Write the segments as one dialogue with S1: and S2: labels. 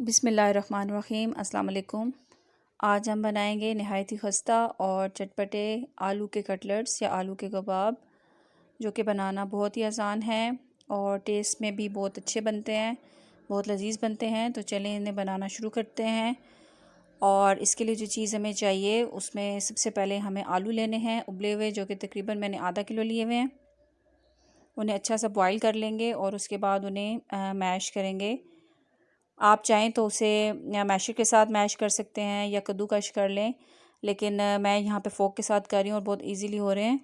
S1: बिस्मिल्लाहिर्रहमानिर्रहीम अस्सलाम वालेकुम। आज हम बनाएंगे नहायत ही खस्ता और चटपटे आलू के कटलेट्स या आलू के कबाब, जो कि बनाना बहुत ही आसान है और टेस्ट में भी बहुत अच्छे बनते हैं, बहुत लजीज बनते हैं। तो चलें इन्हें बनाना शुरू करते हैं। और इसके लिए जो चीज़ हमें चाहिए उसमें सबसे पहले हमें आलू लेने हैं उबले हुए, जो कि तकरीबन मैंने आधा किलो लिए हुए हैं। उन्हें अच्छा सा बॉईल कर लेंगे और उसके बाद उन्हें मैश करेंगे। आप चाहें तो उसे या मैशर के साथ मैश कर सकते हैं या कद्दूकश कर लें, लेकिन मैं यहाँ पे फोक के साथ कर रही हूँ और बहुत इजीली हो रहे हैं।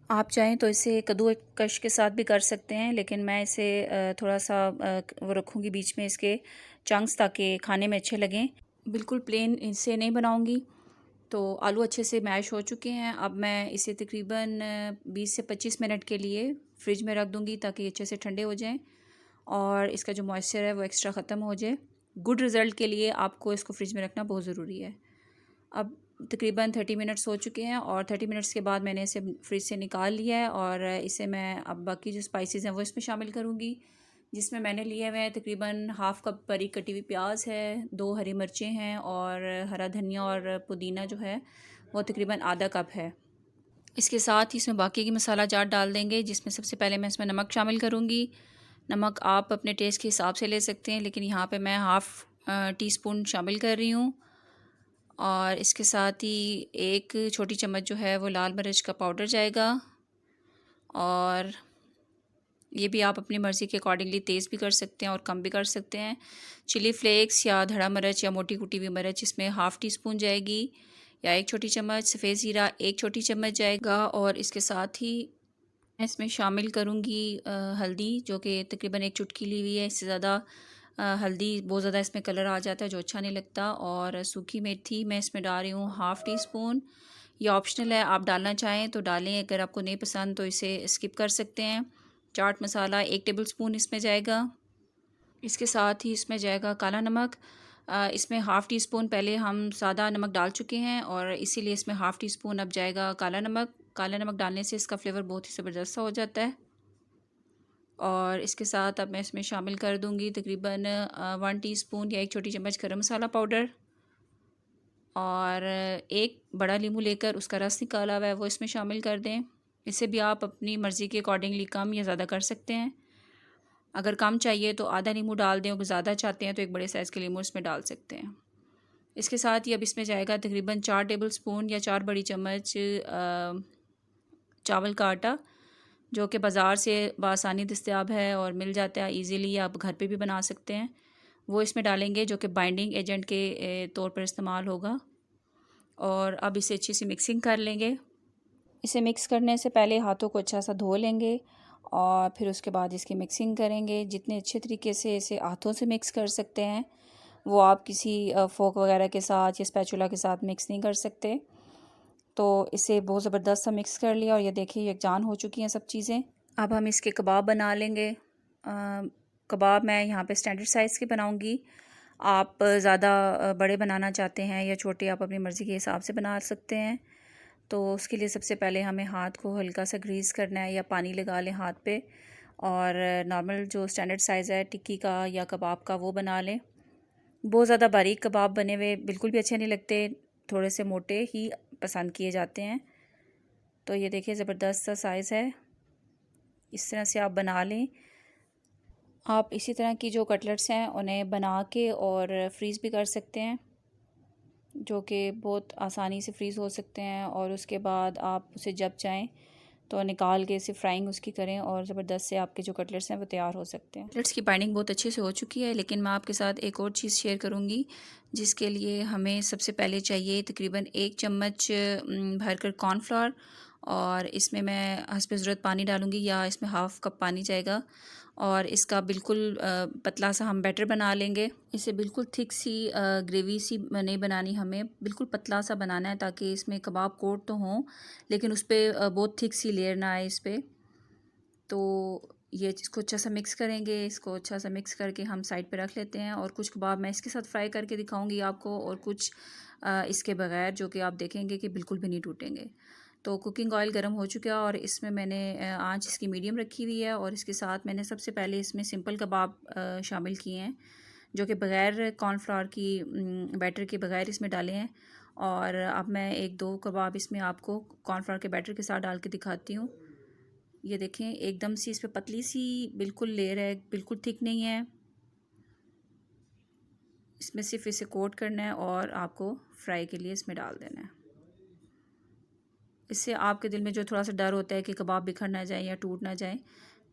S1: आप चाहें तो इसे कद्दूकश के साथ भी कर सकते हैं, लेकिन मैं इसे थोड़ा सा वो रखूँगी बीच में इसके चंक्स, ताकि खाने में अच्छे लगें। बिल्कुल प्लेन इसे नहीं बनाऊँगी। तो आलू अच्छे से मैश हो चुके हैं। अब मैं इसे तकरीबन 20 से 25 मिनट के लिए फ़्रिज में रख दूँगी, ताकि अच्छे से ठंडे हो जाएं और इसका जो मॉइस्चर है वो एक्स्ट्रा ख़त्म हो जाए। गुड रिज़ल्ट के लिए आपको इसको फ्रिज में रखना बहुत ज़रूरी है। अब तकरीबन 30 मिनट्स हो चुके हैं और 30 मिनट्स के बाद मैंने इसे फ्रिज से निकाल लिया है और इसे मैं अब बाकी जो स्पाइसेस हैं वो इसमें शामिल करूँगी, जिसमें मैंने लिए हुए हैं तकरीबन हाफ़ कप बारीक कटी हुई प्याज है, 2 हरी मिर्चें हैं और हरा धनिया और पुदीना जो है वो तकरीबन आधा कप है। इसके साथ ही इसमें बाकी की मसाला जार डाल देंगे, जिसमें सबसे पहले मैं इसमें नमक शामिल करूँगी। नमक आप अपने टेस्ट के हिसाब से ले सकते हैं, लेकिन यहाँ पे मैं हाफ़ टी स्पून शामिल कर रही हूँ। और इसके साथ ही 1 छोटी चम्मच जो है वो लाल मिर्च का पाउडर जाएगा, और ये भी आप अपनी मर्ज़ी के अकॉर्डिंगली तेज़ भी कर सकते हैं और कम भी कर सकते हैं। चिली फ्लेक्स या धड़ा मिर्च या मोटी कुटी हुई मिर्च इसमें हाफ़ टी स्पून जाएगी या 1 छोटी चम्मच। सफ़ेद ज़ीरा 1 छोटी चम्मच जाएगा। और इसके साथ ही मैं इसमें शामिल करूँगी हल्दी, जो कि तकरीबन 1 चुटकी ली हुई है। इससे ज़्यादा हल्दी बहुत ज़्यादा इसमें कलर आ जाता है जो अच्छा नहीं लगता। और सूखी मेथी मैं इसमें डाल रही हूँ हाफ़ टी स्पून। ये ऑप्शनल है, आप डालना चाहें तो डालें, अगर आपको नहीं पसंद तो इसे स्किप कर सकते हैं। चाट मसाला 1 टेबल स्पून इसमें जाएगा। इसके साथ ही इसमें जाएगा काला नमक। इसमें हाफ़ टी स्पून पहले हम सादा नमक डाल चुके हैं और इसीलिए इसमें हाफ़ टी स्पून अब जाएगा काला नमक। काला नमक डालने से इसका फ्लेवर बहुत ही ज़बरदस्त हो जाता है। और इसके साथ अब मैं इसमें शामिल कर दूंगी तकरीबन 1 टीस्पून या 1 छोटी चम्मच गरम मसाला पाउडर, और 1 बड़ा नींबू लेकर उसका रस निकाला हुआ है वो इसमें शामिल कर दें। इसे भी आप अपनी मर्ज़ी के अकॉर्डिंगली कम या ज़्यादा कर सकते हैं। अगर कम चाहिए तो आधा नींबू डाल दें, अगर ज़्यादा चाहते हैं तो एक बड़े साइज़ के नींबू इसमें डाल सकते हैं। इसके साथ ही अब इसमें जाएगा तकरीबन 4 टेबल स्पून या 4 बड़ी चम्मच चावल का आटा, जो कि बाज़ार से बआसानी दस्तयाब है और मिल जाता है ईज़िली, आप घर पे भी बना सकते हैं। वो इसमें डालेंगे, जो कि बाइंडिंग एजेंट के तौर पर इस्तेमाल होगा। और अब इसे अच्छी सी मिक्सिंग कर लेंगे। इसे मिक्स करने से पहले हाथों को अच्छा सा धो लेंगे और फिर उसके बाद इसकी मिक्सिंग करेंगे। जितने अच्छे तरीके से इसे हाथों से मिक्स कर सकते हैं वो आप किसी फोक वगैरह के साथ या स्पैचुला के साथ मिक्स नहीं कर सकते। तो इसे बहुत ज़बरदस्त सा मिक्स कर लिया और ये देखिए यकजान हो चुकी हैं सब चीज़ें। अब हम इसके कबाब बना लेंगे। कबाब मैं यहाँ पे स्टैंडर्ड साइज़ के बनाऊँगी। आप ज़्यादा बड़े बनाना चाहते हैं या छोटे, आप अपनी मर्ज़ी के हिसाब से बना सकते हैं। तो उसके लिए सबसे पहले हमें हाथ को हल्का सा ग्रीस करना है या पानी लगा लें हाथ पे, और नॉर्मल जो स्टैंडर्ड साइज़ है टिक्की का या कबाब का वो बना लें। बहुत ज़्यादा बारीक कबाब बने हुए बिल्कुल भी अच्छे नहीं लगते, थोड़े से मोटे ही पसंद किए जाते हैं। तो ये देखिए ज़बरदस्त सा साइज़ है, इस तरह से आप बना लें। आप इसी तरह की जो कटलेट्स हैं उन्हें बना के और फ्रीज़ भी कर सकते हैं, जो कि बहुत आसानी से फ्रीज़ हो सकते हैं। और उसके बाद आप उसे जब चाहें तो निकाल के इसे फ्राइंग उसकी करें और ज़बरदस्त से आपके जो कटलेट्स हैं वो तैयार हो सकते हैं। कटलेट्स की बाइंडिंग बहुत अच्छे से हो चुकी है, लेकिन मैं आपके साथ एक और चीज़ शेयर करूँगी, जिसके लिए हमें सबसे पहले चाहिए तकरीबन 1 चम्मच भरकर कॉर्नफ्लोर, और इसमें मैं हस्ब ज़रूरत पानी डालूँगी या इसमें हाफ़ कप पानी जाएगा। और इसका बिल्कुल पतला सा हम बैटर बना लेंगे। इसे बिल्कुल थिक सी ग्रेवी सी नहीं बनानी, हमें बिल्कुल पतला सा बनाना है, ताकि इसमें कबाब कोट तो हों लेकिन उस पर बहुत थिक सी लेयर ना आए इस पर। तो ये इसको अच्छा सा मिक्स करेंगे। इसको अच्छा सा मिक्स करके हम साइड पे रख लेते हैं। और कुछ कबाब मैं इसके साथ फ्राई करके दिखाऊंगी आपको, और कुछ इसके बगैर, जो कि आप देखेंगे कि बिल्कुल भी नहीं टूटेंगे। तो कुकिंग ऑयल गर्म हो चुका है और इसमें मैंने आंच इसकी मीडियम रखी हुई है, और इसके साथ मैंने सबसे पहले इसमें सिंपल कबाब शामिल किए हैं, जो कि बग़ैर कॉर्नफ्लावर की बैटर के बग़ैर इसमें डाले हैं। और अब मैं 1-2 कबाब इसमें आपको कॉर्नफ्लावर के बैटर के साथ डाल के दिखाती हूँ। ये देखें एकदम सी इस पर पतली सी बिल्कुल लेयर है, बिल्कुल थिक नहीं है। इसमें सिर्फ इसे कोट करना है और आपको फ्राई के लिए इसमें डाल देना है। इससे आपके दिल में जो थोड़ा सा डर होता है कि कबाब बिखर ना जाए या टूट ना जाए,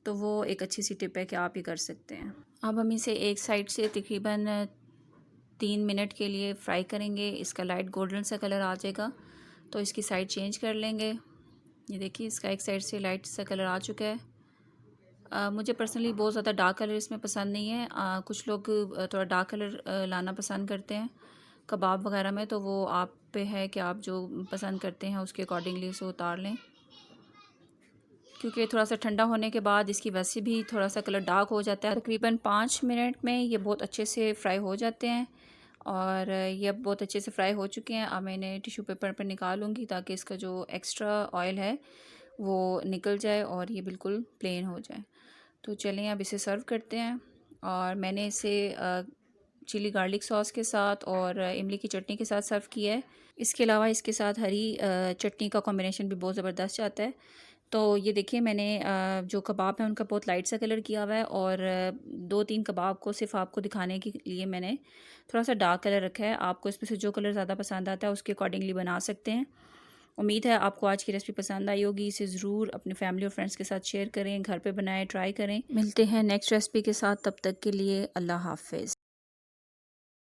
S1: तो वो एक अच्छी सी टिप है कि आप ये कर सकते हैं। अब हम इसे एक साइड से तकरीबन 3 मिनट के लिए फ्राई करेंगे। इसका लाइट गोल्डन सा कलर आ जाएगा तो इसकी साइड चेंज कर लेंगे। ये देखिए इसका एक साइड से लाइट सा कलर आ चुका है। मुझे पर्सनली बहुत ज़्यादा डार्क कलर इसमें पसंद नहीं है। कुछ लोग थोड़ा डार्क कलर लाना पसंद करते हैं कबाब वगैरह में, तो वो आप पे है कि आप जो पसंद करते हैं उसके अकॉर्डिंगली इसे उतार लें। क्योंकि थोड़ा सा ठंडा होने के बाद इसकी वैसे भी थोड़ा सा कलर डार्क हो जाता है। तकरीबन 5 मिनट में ये बहुत अच्छे से फ्राई हो जाते हैं और ये अब बहुत अच्छे से फ्राई हो चुके हैं। अब मैं इन्हें टिश्यू पेपर पर निकालूंगी ताकि इसका जो एक्स्ट्रा ऑयल है वो निकल जाए और ये बिल्कुल प्लेन हो जाए। तो चलें अब इसे सर्व करते हैं। और मैंने इसे चिली गार्लिक सॉस के साथ और इमली की चटनी के साथ सर्व किया है। इसके अलावा इसके साथ हरी चटनी का कॉम्बिनेशन भी बहुत ज़बरदस्त आता है। तो ये देखिए मैंने जो कबाब है उनका बहुत लाइट सा कलर किया हुआ है और 2-3 कबाब को सिर्फ आपको दिखाने के लिए मैंने थोड़ा सा डार्क कलर रखा है। आपको इसमें से जो कलर ज़्यादा पसंद आता है उसके अकॉर्डिंगली बना सकते हैं। उम्मीद है आपको आज की रेसिपी पसंद आई होगी। इसे ज़रूर अपने फैमिली और फ्रेंड्स के साथ शेयर करें, घर पे बनाएं, ट्राई करें। मिलते हैं नेक्स्ट रेसिपी के साथ, तब तक के लिए अल्लाह हाफ़िज़।